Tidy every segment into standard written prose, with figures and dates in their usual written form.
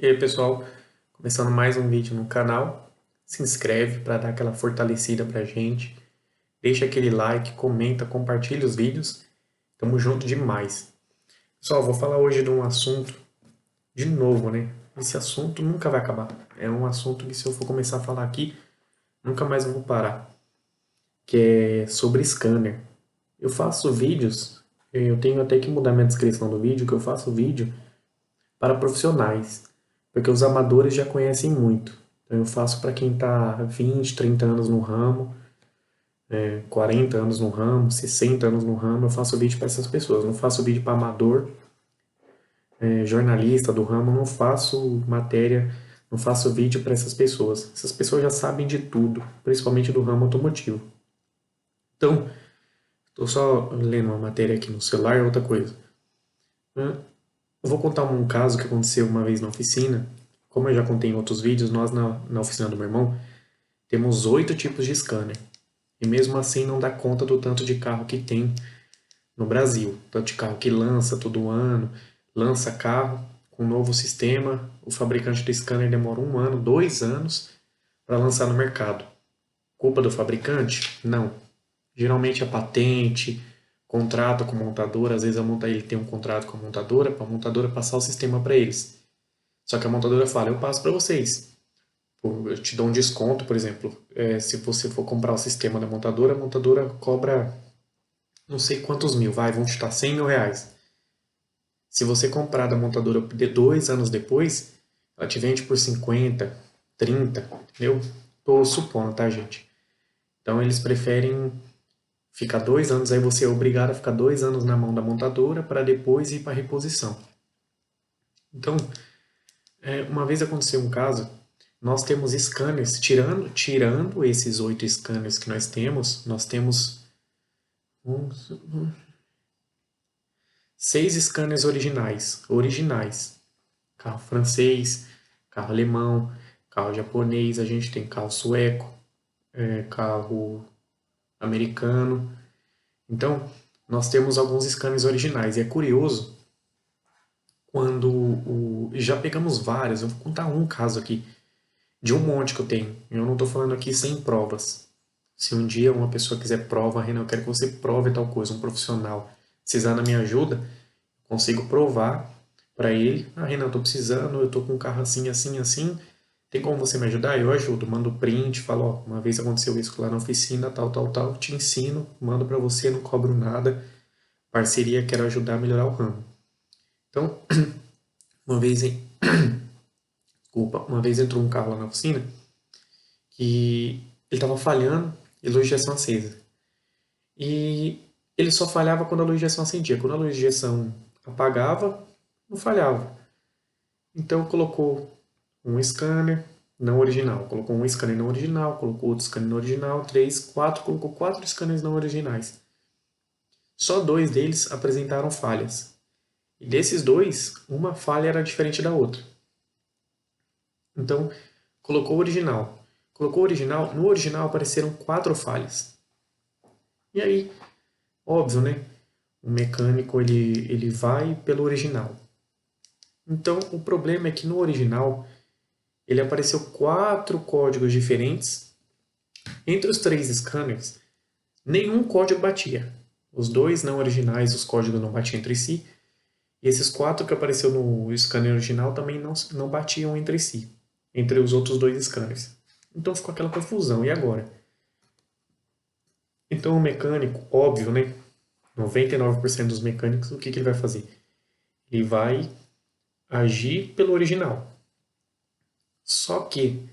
E aí, pessoal, começando mais um vídeo no canal. Se inscreve para dar aquela fortalecida pra gente. Deixa aquele like, comenta, compartilha os vídeos. Tamo junto demais. Pessoal, vou falar hoje de um assunto de novo, né? Esse assunto nunca vai acabar. É um assunto que se eu for começar a falar aqui, nunca mais eu vou parar. Que é sobre scanner. Eu faço vídeos, eu tenho até que mudar minha descrição do vídeo, que eu faço vídeo para profissionais, porque os amadores já conhecem muito. Então eu faço para quem está 20, 30 anos no ramo, 40 anos no ramo, 60 anos no ramo, eu faço vídeo para essas pessoas. Não faço vídeo para amador, jornalista do ramo, não faço matéria, não faço vídeo para essas pessoas. Essas pessoas já sabem de tudo, principalmente do ramo automotivo. Então, estou só lendo uma matéria aqui no celular, outra coisa. Eu vou contar um caso que aconteceu uma vez na oficina. Como eu já contei em outros vídeos, nós na oficina do meu irmão temos 8 tipos de scanner. E mesmo assim não dá conta do tanto de carro que tem no Brasil. Tanto de carro que lança todo ano, lança carro com um novo sistema. O fabricante do scanner demora 1 ano, 2 anos para lançar no mercado. Culpa do fabricante? Não. Geralmente é patente, contrato com a montadora. Às vezes ele tem um contrato com a montadora para a montadora passar o sistema para eles. Só que a montadora fala, eu passo para vocês. Eu te dou um desconto, por exemplo. Se você for comprar o sistema da montadora, a montadora cobra não sei quantos mil, vão chutar 100 mil reais. Se você comprar da montadora de 2 anos depois, ela te vende por 50, 30, entendeu? Tô supondo, tá, gente? Então eles preferem ficar 2 anos, aí você é obrigado a ficar 2 anos na mão da montadora para depois ir para reposição. Então, uma vez aconteceu um caso. Nós temos scanners, tirando esses 8 scanners que nós temos 6 scanners originais. Carro francês, carro alemão, carro japonês, a gente tem carro sueco, carro americano. Então, nós temos alguns scanners originais. E é curioso, já pegamos vários, eu vou contar um caso aqui, de um monte que eu tenho. Eu não estou falando aqui sem provas. Se um dia uma pessoa quiser prova, Renan, eu quero que você prove tal coisa, um profissional precisar da minha ajuda, consigo provar para ele. Ah, Renan, eu tô precisando, eu tô com um carro assim, assim, assim. Tem como você me ajudar? Eu ajudo, mando print, falo, ó, uma vez aconteceu isso lá na oficina, tal, tal, tal, te ensino, mando para você, não cobro nada. Parceria, quero ajudar a melhorar o ramo. Então, uma vez, desculpa, uma vez entrou um carro lá na oficina que ele estava falhando e luz de injeção acesa. E ele só falhava quando a luz de injeção acendia. Quando a luz de injeção apagava, não falhava. Então colocou um scanner não original, colocou um scanner não original, colocou outro scanner não original, 3, 4, colocou 4 scanners não originais. Só 2 deles apresentaram falhas. E desses 2, uma falha era diferente da outra. Então, colocou o original. Colocou o original, no original apareceram 4 falhas. E aí, óbvio, né? O mecânico ele vai pelo original. Então, o problema é que no original ele apareceu 4 códigos diferentes. Entre os 3 scanners, nenhum código batia. Os 2 não originais, os códigos não batiam entre si. E esses 4 que apareceu no scanner original também não batiam entre si, entre os outros 2 scanners. Então ficou aquela confusão. E agora? Então o mecânico, óbvio, né? 99% dos mecânicos, o que ele vai fazer? Ele vai agir pelo original. Só que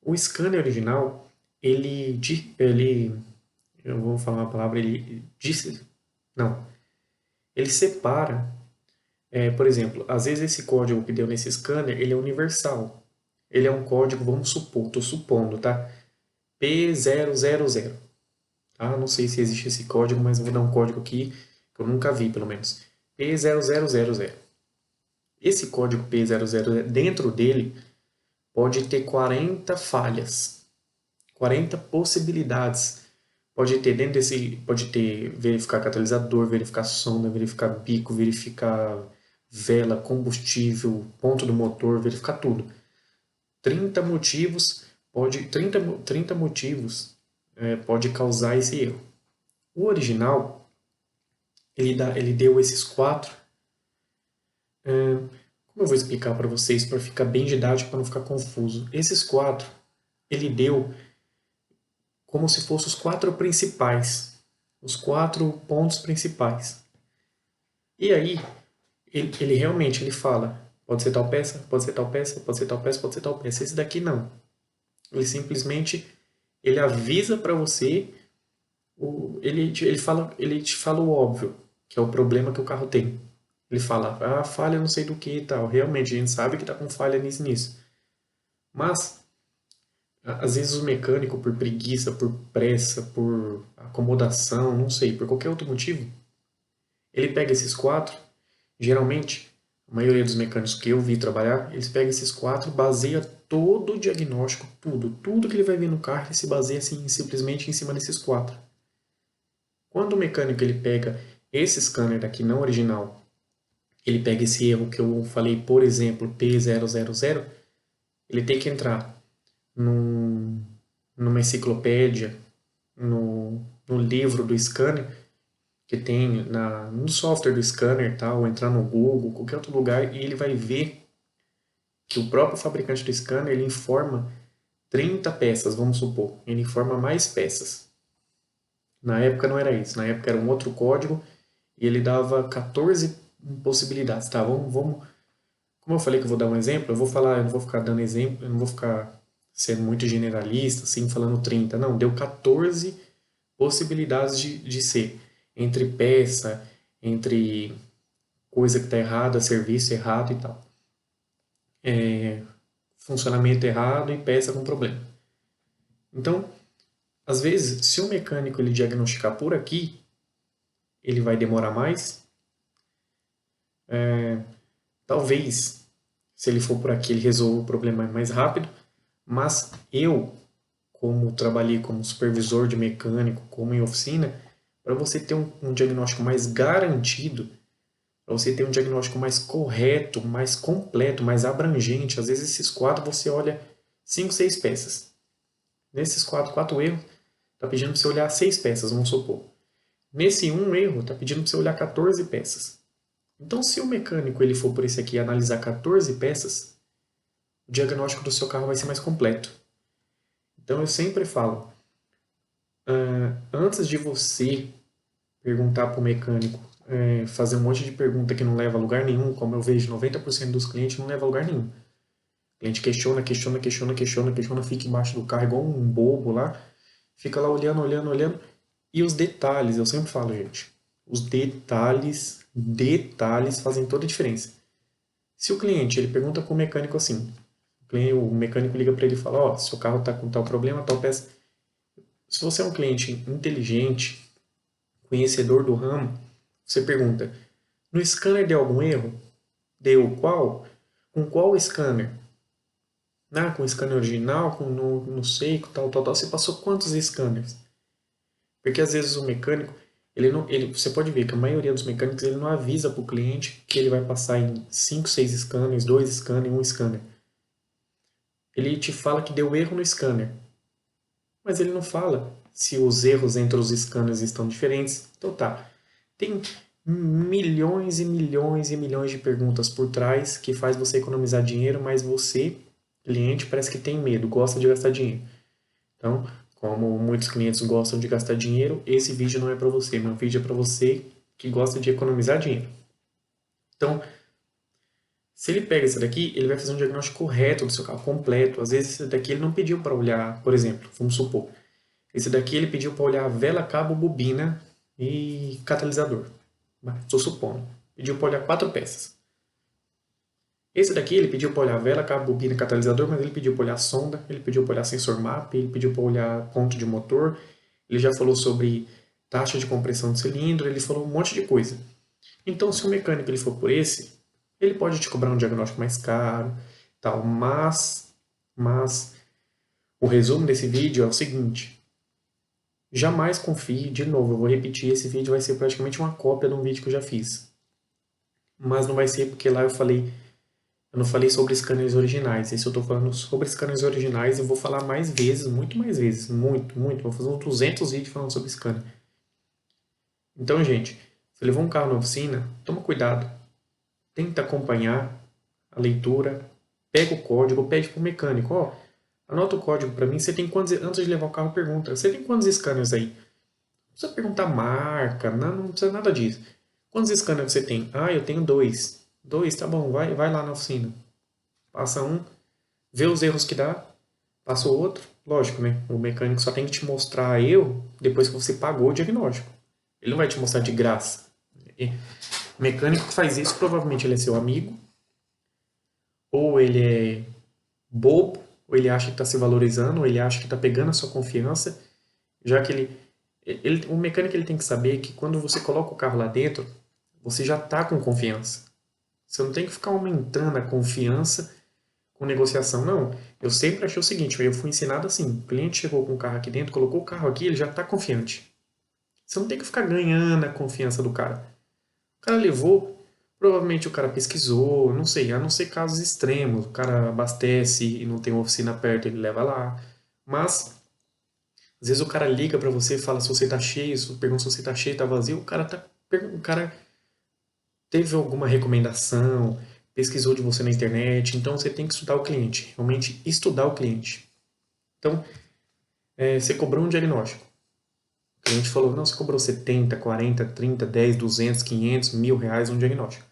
o scanner original, eu vou falar uma palavra, ele separa, por exemplo, às vezes esse código que deu nesse scanner, ele é universal. Ele é um código, vamos supor, estou supondo, tá? P000. Tá? Não sei se existe esse código, mas eu vou dar um código aqui que eu nunca vi, pelo menos. P0000. Esse código P00, dentro dele, pode ter 40 falhas, 40 possibilidades. Pode ter verificar catalisador, verificar sonda, verificar bico, verificar vela, combustível, ponto do motor, verificar tudo. 30 motivos trinta motivos pode causar esse erro. O original, ele deu esses quatro. Como eu vou explicar para vocês, para ficar bem didático, para não ficar confuso? Esses quatro, ele deu como se fossem os quatro principais, os quatro pontos principais. E aí, ele realmente ele fala, pode ser tal peça, pode ser tal peça, pode ser tal peça, pode ser tal peça. Esse daqui não. Ele simplesmente ele avisa para você, ele te fala o óbvio, que é o problema que o carro tem. Ele fala, falha não sei do que e tal. Realmente, a gente sabe que está com falha nisso. Mas, às vezes o mecânico, por preguiça, por pressa, por acomodação, não sei, por qualquer outro motivo, ele pega esses quatro, geralmente, a maioria dos mecânicos que eu vi trabalhar, eles pegam esses quatro, baseia todo o diagnóstico, tudo que ele vai ver no carro, ele se baseia assim, simplesmente em cima desses quatro. Quando o mecânico ele pega esse scanner daqui não original, ele pega esse erro que eu falei, por exemplo, P000, ele tem que entrar numa enciclopédia, no livro do scanner, que tem no software do scanner, tá? Ou entrar no Google, qualquer outro lugar, e ele vai ver que o próprio fabricante do scanner ele informa 30 peças, vamos supor. Ele informa mais peças. Na época não era isso, na época era um outro código e ele dava 14 possibilidades. Tá, vamos. Como eu falei que eu vou dar um exemplo, eu vou falar, eu não vou ficar dando exemplo, eu não vou ficar sendo muito generalista, assim, falando 30. Não, deu 14 possibilidades de ser. Entre peça, entre coisa que está errada, serviço errado e tal. Funcionamento errado e peça com problema. Então, às vezes, se o mecânico ele diagnosticar por aqui, ele vai demorar mais. Talvez, se ele for por aqui, ele resolva o problema mais rápido. Mas eu, como trabalhei como supervisor de mecânico, como em oficina, para você ter um diagnóstico mais garantido, para você ter um diagnóstico mais correto, mais completo, mais abrangente, às vezes esses quatro você olha 5, 6 peças. Nesses quatro erros, está pedindo para você olhar 6 peças, vamos supor. Nesse um erro, está pedindo para você olhar 14 peças. Então, se o mecânico ele for por esse aqui e analisar 14 peças, o diagnóstico do seu carro vai ser mais completo. Então, eu sempre falo, antes de você perguntar para o mecânico, fazer um monte de pergunta que não leva a lugar nenhum, como eu vejo 90% dos clientes não leva a lugar nenhum. O cliente questiona, fica embaixo do carro igual um bobo lá, fica lá olhando. E os detalhes, eu sempre falo, gente, os detalhes fazem toda a diferença. Se o cliente ele pergunta para o mecânico assim, o mecânico liga para ele e fala, seu carro está com tal problema, tal peça. Se você é um cliente inteligente, conhecedor do ramo, você pergunta, no scanner deu algum erro? Deu qual? Com qual scanner? Com o scanner original, com não sei, com tal. Você passou quantos scanners? Porque às vezes o mecânico, você pode ver que a maioria dos mecânicos ele não avisa para o cliente que ele vai passar em 5, 6 scanners, 2 scanners, 1 scanner. Ele te fala que deu erro no scanner, mas ele não fala se os erros entre os scanners estão diferentes. Então tá, tem milhões e milhões e milhões de perguntas por trás que faz você economizar dinheiro, mas você, cliente, parece que tem medo, gosta de gastar dinheiro. Então, como muitos clientes gostam de gastar dinheiro, esse vídeo não é para você. Meu vídeo é para você que gosta de economizar dinheiro. Então, se ele pega esse daqui, ele vai fazer um diagnóstico correto do seu carro, completo. Às vezes esse daqui ele não pediu para olhar, por exemplo, vamos supor. Esse daqui ele pediu para olhar vela, cabo, bobina e catalisador. Estou supondo. Pediu para olhar 4 peças. Esse daqui ele pediu para olhar vela, cabo, bobina, catalisador, mas ele pediu para olhar sonda, ele pediu para olhar sensor MAP, ele pediu para olhar ponto de motor, ele já falou sobre taxa de compressão do cilindro, ele falou um monte de coisa. Então, se o mecânico ele for por esse, ele pode te cobrar um diagnóstico mais caro, tal, mas o resumo desse vídeo é o seguinte: jamais confie, de novo, eu vou repetir, esse vídeo vai ser praticamente uma cópia de um vídeo que eu já fiz. mas não vai ser porque lá eu não falei sobre scanners originais. Esse eu estou falando sobre scanners originais e vou falar mais vezes, muito mais vezes, muito, muito. Vou fazer uns 200 vídeos falando sobre scanner. Então, gente, você levou um carro na oficina, toma cuidado. Tenta acompanhar a leitura, pega o código, pede para o mecânico, ó, anota o código para mim, você tem quantos, antes de levar o carro, pergunta, você tem quantos scanners aí? Não precisa perguntar marca, não precisa nada disso. Quantos scanners você tem? Ah, eu tenho dois. Dois, tá bom, vai lá na oficina. Passa um, vê os erros que dá, passa o outro. Lógico, né? O mecânico só tem que te mostrar erro depois que você pagou o diagnóstico. Ele não vai te mostrar de graça. E o mecânico que faz isso, provavelmente ele é seu amigo, ou ele é bobo, ou ele acha que está se valorizando, ou ele acha que está pegando a sua confiança, já que o mecânico ele tem que saber que quando você coloca o carro lá dentro, você já está com confiança. Você não tem que ficar aumentando a confiança com negociação. Não, eu sempre achei o seguinte, eu fui ensinado assim, o cliente chegou com o carro aqui dentro, colocou o carro aqui, ele já está confiante. Você não tem que ficar ganhando a confiança do cara. O cara levou, provavelmente o cara pesquisou, não sei, a não ser casos extremos, o cara abastece e não tem uma oficina perto, ele leva lá. Mas, às vezes o cara liga pra você, fala se você tá cheio, pergunta se você tá cheio, tá vazio, o cara teve alguma recomendação, pesquisou de você na internet, então você tem que estudar o cliente, realmente estudar o cliente. Então, você cobrou um diagnóstico. O cliente falou, não, você cobrou 70, 40, 30, 10, 200, 500, R$ 1.000 um diagnóstico.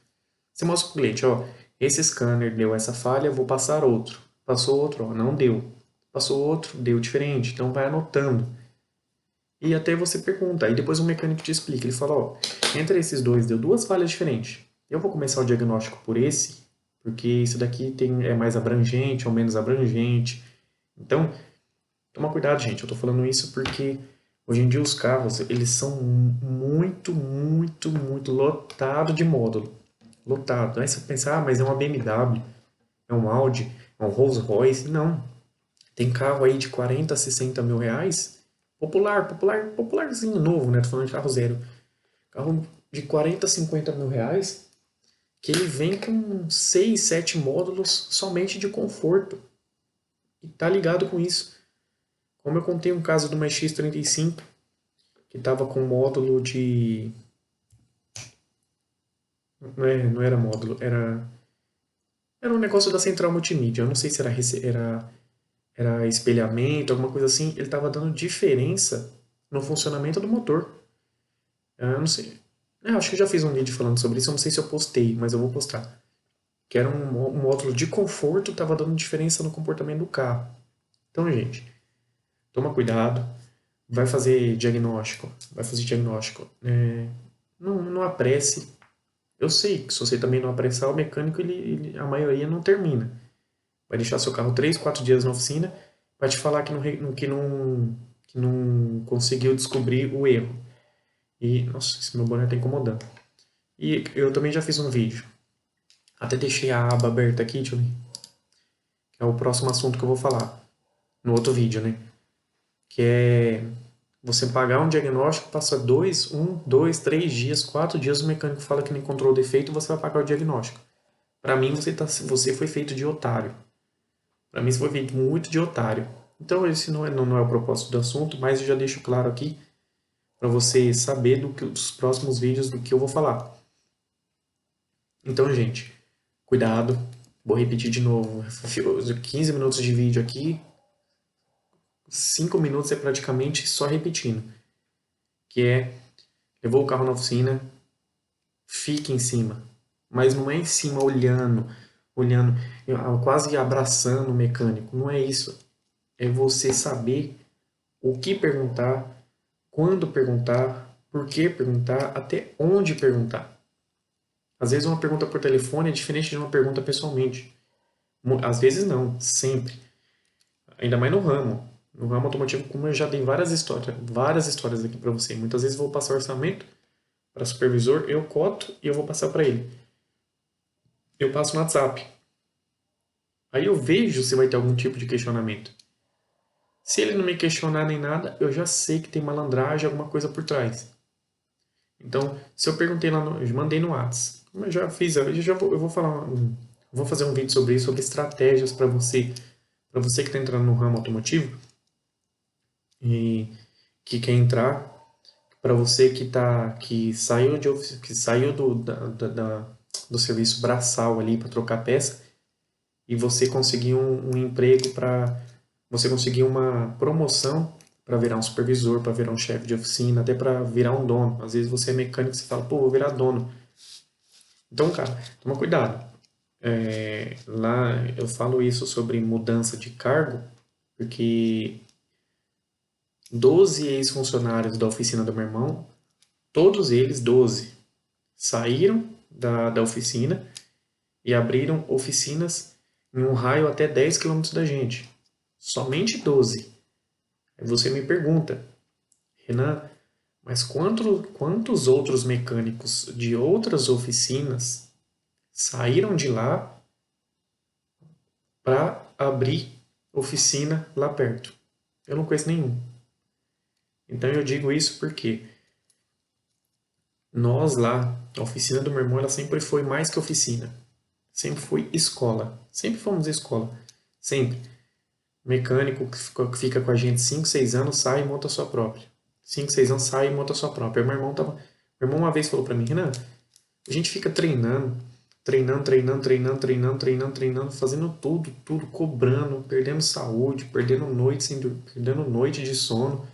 Você mostra para o cliente, ó, esse scanner deu essa falha, vou passar outro. Passou outro, ó, não deu. Passou outro, deu diferente. Então vai anotando. E até você pergunta. Aí depois o mecânico te explica. Ele fala, ó, entre esses dois deu duas falhas diferentes. Eu vou começar o diagnóstico por esse, porque esse daqui é mais abrangente ou menos abrangente. Então, toma cuidado, gente. Eu tô falando isso porque hoje em dia os carros, eles são muito, muito, muito lotados de módulo. Lotado. Aí você pensa, mas é uma BMW, é um Audi, é um Rolls Royce. Não. Tem carro aí de 40, 60 mil reais. Popularzinho novo, né? Tô falando de carro zero. Carro de 40, 50 mil reais, que ele vem com 6, 7 módulos somente de conforto. E tá ligado com isso. Como eu contei um caso de uma X35, que tava com módulo de... Não era módulo, era um negócio da central multimídia. Eu não sei se era espelhamento, alguma coisa assim. Ele estava dando diferença no funcionamento do motor. Eu não sei. Eu acho que eu já fiz um vídeo falando sobre isso. Eu não sei se eu postei, mas eu vou postar. Que era um módulo de conforto, estava dando diferença no comportamento do carro. Então, gente, toma cuidado. Vai fazer diagnóstico. Vai fazer diagnóstico. Não apresse. Eu sei que se você também não apressar, o mecânico, a maioria não termina. Vai deixar seu carro 3, 4 dias na oficina, vai te falar que não conseguiu descobrir o erro. E, nossa, esse meu boné tá incomodando. E eu também já fiz um vídeo. Até deixei a aba aberta aqui, deixa eu ver. Que é o próximo assunto que eu vou falar. No outro vídeo, né? Que é você pagar um diagnóstico, passa 2, 3 dias, 4 dias, o mecânico fala que não encontrou o defeito, você vai pagar o diagnóstico. Pra mim, você foi feito de otário. Pra mim, você foi feito muito de otário. Então, esse não é o propósito do assunto, mas eu já deixo claro aqui para você saber dos próximos vídeos do que eu vou falar. Então, gente, cuidado. Vou repetir de novo. 15 minutos de vídeo aqui, 5 minutos é praticamente só repetindo. Que é, levou o carro na oficina, fique em cima. Mas não é em cima olhando, quase abraçando o mecânico. Não é isso. É você saber o que perguntar, quando perguntar, por que perguntar, até onde perguntar. Às vezes uma pergunta por telefone é diferente de uma pergunta pessoalmente. Às vezes não, sempre. Ainda mais no ramo. No ramo automotivo, como eu já dei várias histórias aqui para você. Muitas vezes eu vou passar orçamento para supervisor, eu coto e eu vou passar para ele. Eu passo no WhatsApp. Aí eu vejo se vai ter algum tipo de questionamento. Se ele não me questionar nem nada, eu já sei que tem malandragem, alguma coisa por trás. Então, se eu perguntei lá, eu mandei no WhatsApp. Mas já fiz, eu vou falar, vou fazer um vídeo sobre isso, sobre estratégias para você que está entrando no ramo automotivo e que quer entrar, para você que saiu que saiu do serviço braçal ali para trocar peça e você conseguir um emprego para você conseguir uma promoção para virar um supervisor, para virar um chefe de oficina, até para virar um dono. Às vezes você é mecânico e você fala, pô, vou virar dono. Então, cara, toma cuidado. Lá eu falo isso sobre mudança de cargo, porque 12 ex-funcionários da oficina do meu irmão, todos eles, 12, saíram da oficina e abriram oficinas em um raio até 10 quilômetros da gente. Somente 12. Aí você me pergunta, Renan, mas quantos outros mecânicos de outras oficinas saíram de lá para abrir oficina lá perto? Eu não conheço nenhum. Então eu digo isso porque nós lá, a oficina do meu irmão, ela sempre foi mais que oficina. Sempre foi escola. Sempre fomos escola. Sempre. Mecânico que fica com a gente 5, 6 anos, sai e monta a sua própria. 5, 6 anos, sai e monta a sua própria. Meu irmão uma vez falou pra mim, Renan, a gente fica treinando, fazendo tudo, cobrando, perdendo saúde, perdendo noite, perdendo noite de sono,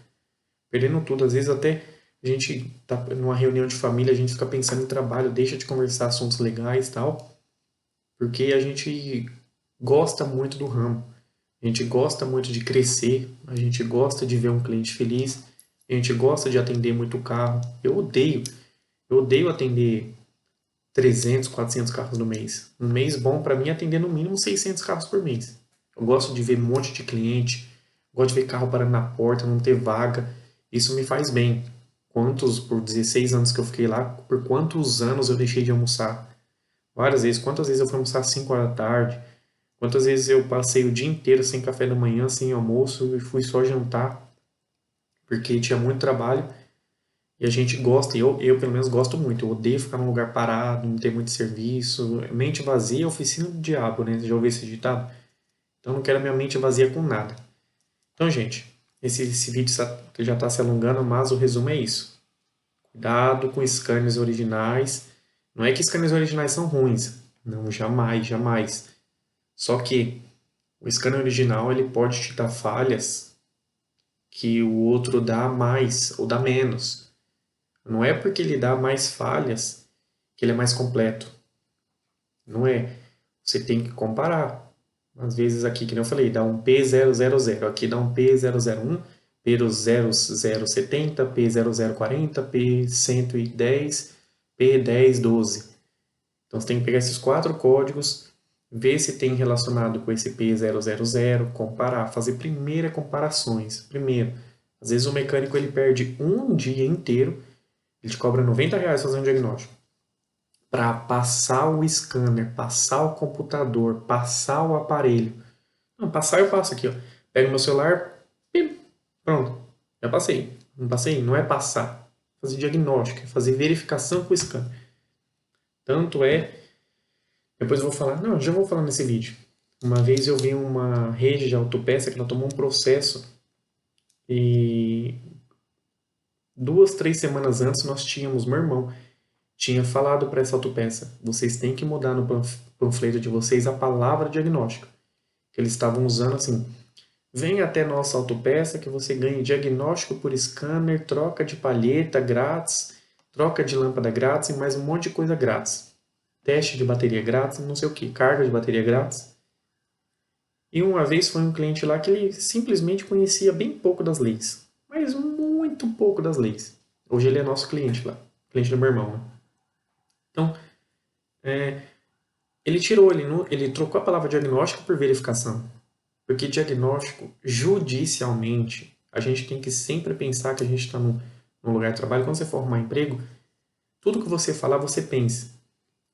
perdendo tudo. Às vezes até a gente tá numa reunião de família, a gente fica pensando em trabalho, deixa de conversar assuntos legais e tal, porque a gente gosta muito do ramo. A gente gosta muito de crescer, a gente gosta de ver um cliente feliz, a gente gosta de atender muito carro. Eu odeio atender 300, 400 carros no mês. Um mês bom para mim é atender no mínimo 600 carros por mês. Eu gosto de ver um monte de cliente, gosto de ver carro parando na porta, não ter vaga. Isso me faz bem. Por 16 anos que eu fiquei lá, por quantos anos eu deixei de almoçar? Várias vezes. Quantas vezes eu fui almoçar às 5 horas da tarde? Quantas vezes eu passei o dia inteiro sem café da manhã, sem almoço e fui só jantar, porque tinha muito trabalho e a gente gosta, e eu pelo menos gosto muito. Eu odeio ficar num lugar parado, não ter muito serviço. Mente vazia é oficina do diabo, né? Você já ouviu esse ditado? Então eu não quero minha mente vazia com nada. Então, gente, esse vídeo já está se alongando, mas o resumo é isso. Cuidado com scanners originais. Não é que scanners originais são ruins. Não, jamais, jamais. Só que o scanner original ele pode te dar falhas que o outro dá mais ou dá menos. Não é porque ele dá mais falhas que ele é mais completo. Não é. Você tem que comparar. Às vezes aqui, que nem eu falei, dá um P000, aqui dá um P001, P0070, P0040, P110, P1012. Então você tem que pegar esses 4 códigos, ver se tem relacionado com esse P000, comparar, fazer primeiro comparações. Primeiro, às vezes o mecânico ele perde um dia inteiro, ele te cobra R$ 90 fazendo um diagnóstico. Para passar o scanner, passar o computador, passar o aparelho. Não, passar eu passo aqui, ó. Pego meu celular, pim, pronto, já passei. Não passei? Não é passar. Fazer diagnóstico, é fazer verificação com o scanner. Tanto é. Depois eu vou falar. Não, já vou falar nesse vídeo. Uma vez eu vi uma rede de autopeça que ela tomou um processo e 2, 3 semanas antes nós tínhamos, meu irmão tinha falado para essa autopeça, vocês têm que mudar no panfleto de vocês a palavra diagnóstico. Que eles estavam usando assim, vem até nossa autopeça que você ganhe diagnóstico por scanner, troca de palheta grátis, troca de lâmpada grátis e mais um monte de coisa grátis. Teste de bateria grátis, não sei o que, carga de bateria grátis. E uma vez foi um cliente lá que ele simplesmente conhecia bem pouco das leis. Mas muito pouco das leis. Hoje ele é nosso cliente lá. Cliente do meu irmão, né? Então, ele trocou a palavra diagnóstico por verificação. Porque diagnóstico, judicialmente, a gente tem que sempre pensar que a gente está num lugar de trabalho. Quando você for arrumar emprego, tudo que você falar, você pense.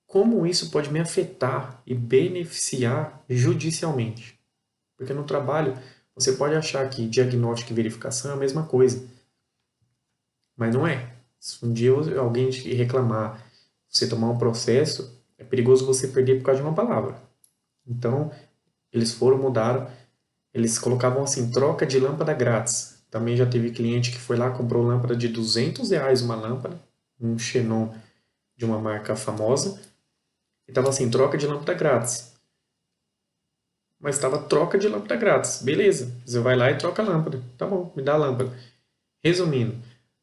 Como isso pode me afetar e beneficiar judicialmente? Porque no trabalho, você pode achar que diagnóstico e verificação é a mesma coisa. Mas não é. Se um dia alguém te reclamar, você tomar um processo, é perigoso você perder por causa de uma palavra. Então, eles foram, mudaram, eles colocavam assim, troca de lâmpada grátis. Também já teve cliente que foi lá, comprou lâmpada de R$ 200 uma lâmpada, um Xenon de uma marca famosa, e tava assim, troca de lâmpada grátis. Mas estava troca de lâmpada grátis. Beleza, você vai lá e troca a lâmpada. Tá bom, me dá a lâmpada. Resumindo,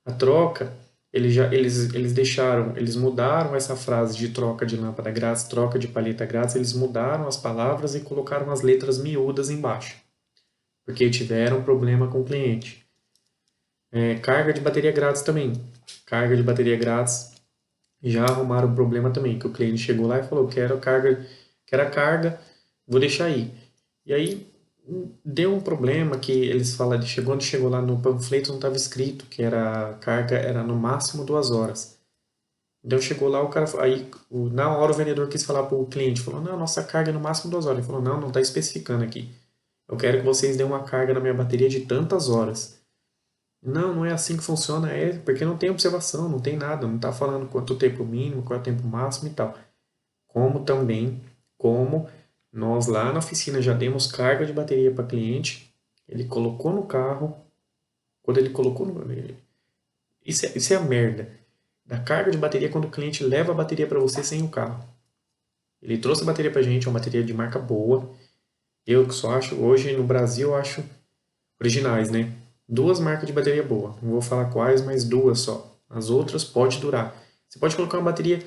a troca, eles deixaram, eles mudaram essa frase de troca de lâmpada grátis, troca de palheta grátis, eles mudaram as palavras e colocaram as letras miúdas embaixo, porque tiveram problema com o cliente. Carga de bateria grátis também. Carga de bateria grátis, já arrumaram um problema também, que o cliente chegou lá e falou, quero a carga, vou deixar aí. E aí deu um problema que eles falam, quando chegou lá no panfleto não estava escrito que a carga era no máximo 2 horas. Então chegou lá, o cara, aí na hora o vendedor quis falar para o cliente, falou, não, nossa carga é no máximo 2 horas. Ele falou, não, não está especificando aqui. Eu quero que vocês dêem uma carga na minha bateria de tantas horas. Não, não é assim que funciona, porque não tem observação, não tem nada, não está falando quanto tempo mínimo, qual é o tempo máximo e tal. Como nós lá na oficina já demos carga de bateria para cliente, ele colocou no carro, quando ele colocou no... Isso é a merda. Da carga de bateria quando o cliente leva a bateria para você sem o carro. Ele trouxe a bateria pra gente, é uma bateria de marca boa. Eu que só acho, hoje no Brasil eu acho originais, né? 2 marcas de bateria boa. Não vou falar quais, mas 2 só. As outras pode durar. Você pode colocar uma bateria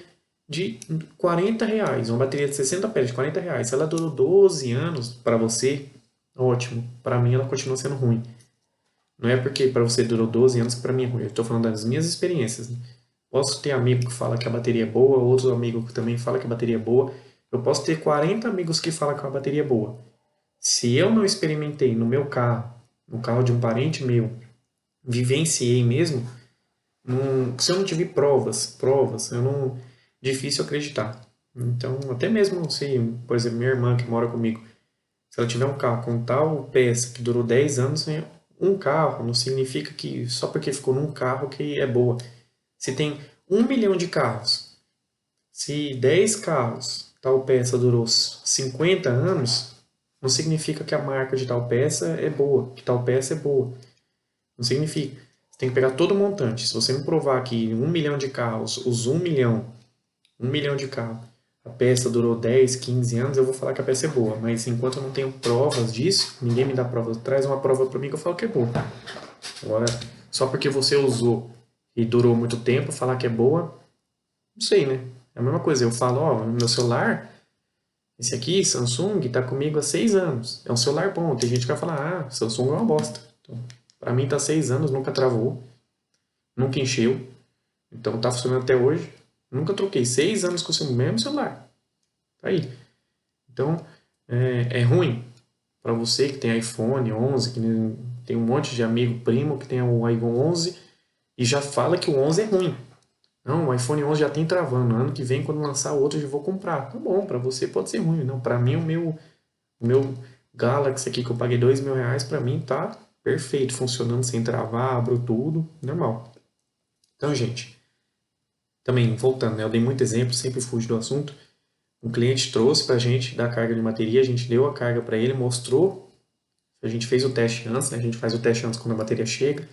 de R$ 40, uma bateria de 60 pés de R$ 40. Se ela durou 12 anos para você, ótimo. Para mim ela continua sendo ruim. Não é porque para você durou 12 anos que para mim é ruim. Eu estou falando das minhas experiências, né? Posso ter amigo que fala que a bateria é boa, outro amigo que também fala que a bateria é boa. Eu posso ter 40 amigos que falam que a bateria é boa. Se eu não experimentei no meu carro, no carro de um parente meu, vivenciei mesmo, se eu não tive provas, eu não, difícil acreditar. Então, até mesmo se, por exemplo, minha irmã que mora comigo, se ela tiver um carro com tal peça que durou 10 anos, um carro não significa que só porque ficou num carro que é boa. Se tem 1 milhão de carros, se 10 carros, tal peça durou 50 anos, não significa que a marca de tal peça é boa, que tal peça é boa. Não significa. Você tem que pegar todo o montante. Se você me provar que 1 milhão de carros, os 1 milhão de carros, a peça durou 10, 15 anos, eu vou falar que a peça é boa. Mas enquanto eu não tenho provas disso, ninguém me dá provas. Traz uma prova para mim que eu falo que é boa. Agora, só porque você usou e durou muito tempo, falar que é boa, não sei, né? É a mesma coisa. Eu falo, ó, meu celular, esse aqui, Samsung, tá comigo há 6 anos. É um celular bom. Tem gente que vai falar, ah, Samsung é uma bosta. Então, para mim tá 6 anos, nunca travou, nunca encheu. Então tá funcionando até hoje. Nunca troquei. 6 anos com o mesmo celular. Tá aí. Então, é ruim para você que tem iPhone 11, que tem um monte de amigo primo que tem o iPhone 11 e já fala que o 11 é ruim. Não, o iPhone 11 já tem travando. Ano que vem, quando lançar o outro, eu já vou comprar. Tá bom, para você pode ser ruim. Não, para mim, o meu Galaxy aqui que eu paguei R$ 2.000, para mim tá perfeito, funcionando sem travar, abro tudo, normal. Então, gente, também voltando, né? Eu dei muito exemplo, sempre fujo do assunto. Um cliente trouxe para a gente da carga de bateria, a gente deu a carga para ele, mostrou, a gente fez o teste antes, né? A gente faz o teste antes quando a bateria chega,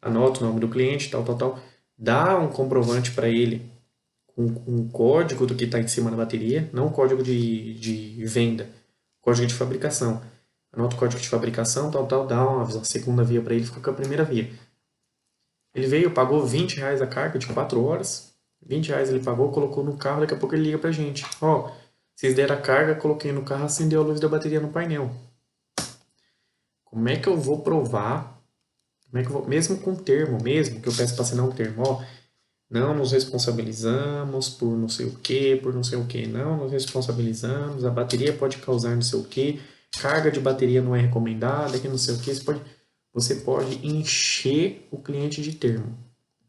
anota o nome do cliente, tal, tal, tal, dá um comprovante para ele com um código do que está em cima da bateria, não o código de venda, código de fabricação. Anota o código de fabricação, tal, tal, dá uma segunda via para ele, fica com a primeira via. Ele veio, pagou R$ 20 a carga de 4 horas, R$ 20 ele pagou, colocou no carro, daqui a pouco ele liga pra gente. Ó, vocês deram a carga, coloquei no carro, acendeu a luz da bateria no painel. Como é que eu vou provar? Como é que eu vou, mesmo com termo, mesmo que eu peço para assinar um termo, ó, não nos responsabilizamos por não sei o que, por não sei o que, não nos responsabilizamos, a bateria pode causar não sei o que, carga de bateria não é recomendada, que não sei o que, você pode encher o cliente de termo.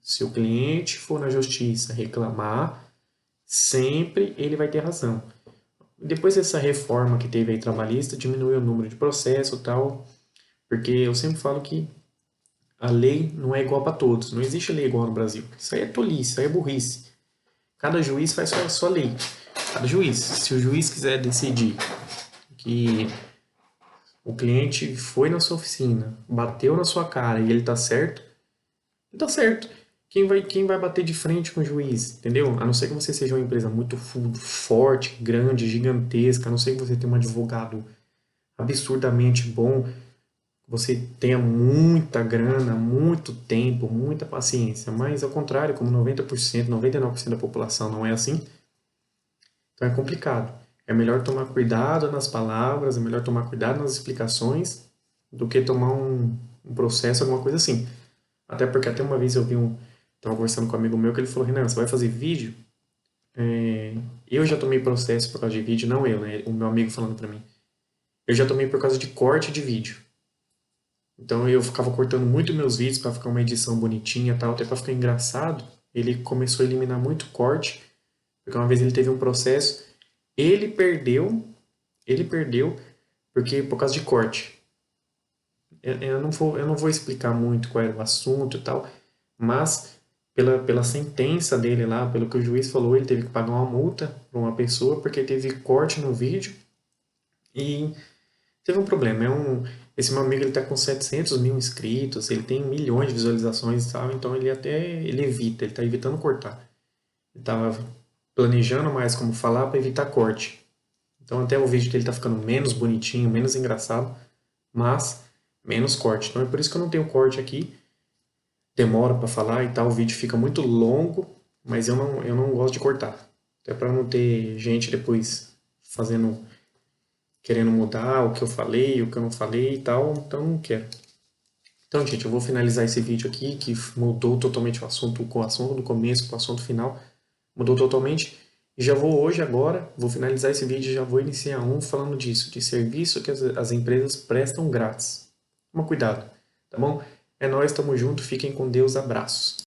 Se o cliente for na justiça reclamar, sempre ele vai ter razão. Depois dessa reforma que teve aí trabalhista, diminuiu o número de processos e tal, porque eu sempre falo que a lei não é igual para todos. Não existe lei igual no Brasil. Isso aí é tolice, isso aí é burrice. Cada juiz faz sua lei. Cada juiz. Se o juiz quiser decidir que o cliente foi na sua oficina, bateu na sua cara e ele tá certo, ele tá certo. Quem vai bater de frente com o juiz, entendeu? A não ser que você seja uma empresa muito forte, grande, gigantesca, a não ser que você tenha um advogado absurdamente bom, você tenha muita grana, muito tempo, muita paciência, mas ao contrário, como 90%, 99% da população não é assim, então é complicado. É melhor tomar cuidado nas palavras, é melhor tomar cuidado nas explicações do que tomar um processo, alguma coisa assim. Até porque até uma vez tava conversando com um amigo meu que ele falou, Renan, você vai fazer vídeo? Eu já tomei processo por causa de vídeo, não eu, né? O meu amigo falando pra mim. Eu já tomei por causa de corte de vídeo. Então eu ficava cortando muito meus vídeos para ficar uma edição bonitinha e tal, até para ficar engraçado. Ele começou a eliminar muito corte, porque uma vez ele teve um processo, ele perdeu, ele perdeu porque por causa de corte. Eu não vou explicar muito qual era o assunto e tal, mas pela sentença dele lá, pelo que o juiz falou, ele teve que pagar uma multa para uma pessoa porque teve corte no vídeo e teve um problema. Esse meu amigo ele tá com 700 mil inscritos, ele tem milhões de visualizações e tal, então ele tá evitando cortar. Ele tava planejando mais como falar para evitar corte. Então até o vídeo dele tá ficando menos bonitinho, menos engraçado, mas menos corte. Então é por isso que eu não tenho corte aqui. Demora para falar e tal, o vídeo fica muito longo, mas eu não gosto de cortar. Até para não ter gente depois querendo mudar o que eu falei, o que eu não falei e tal, então não quero. Então, gente, eu vou finalizar esse vídeo aqui, que mudou totalmente o assunto do começo com o assunto final, mudou totalmente. E já vou hoje, agora, vou finalizar esse vídeo e já vou iniciar um falando disso, de serviço que as empresas prestam grátis. Toma cuidado, tá bom? É nóis, tamo junto, fiquem com Deus, abraços.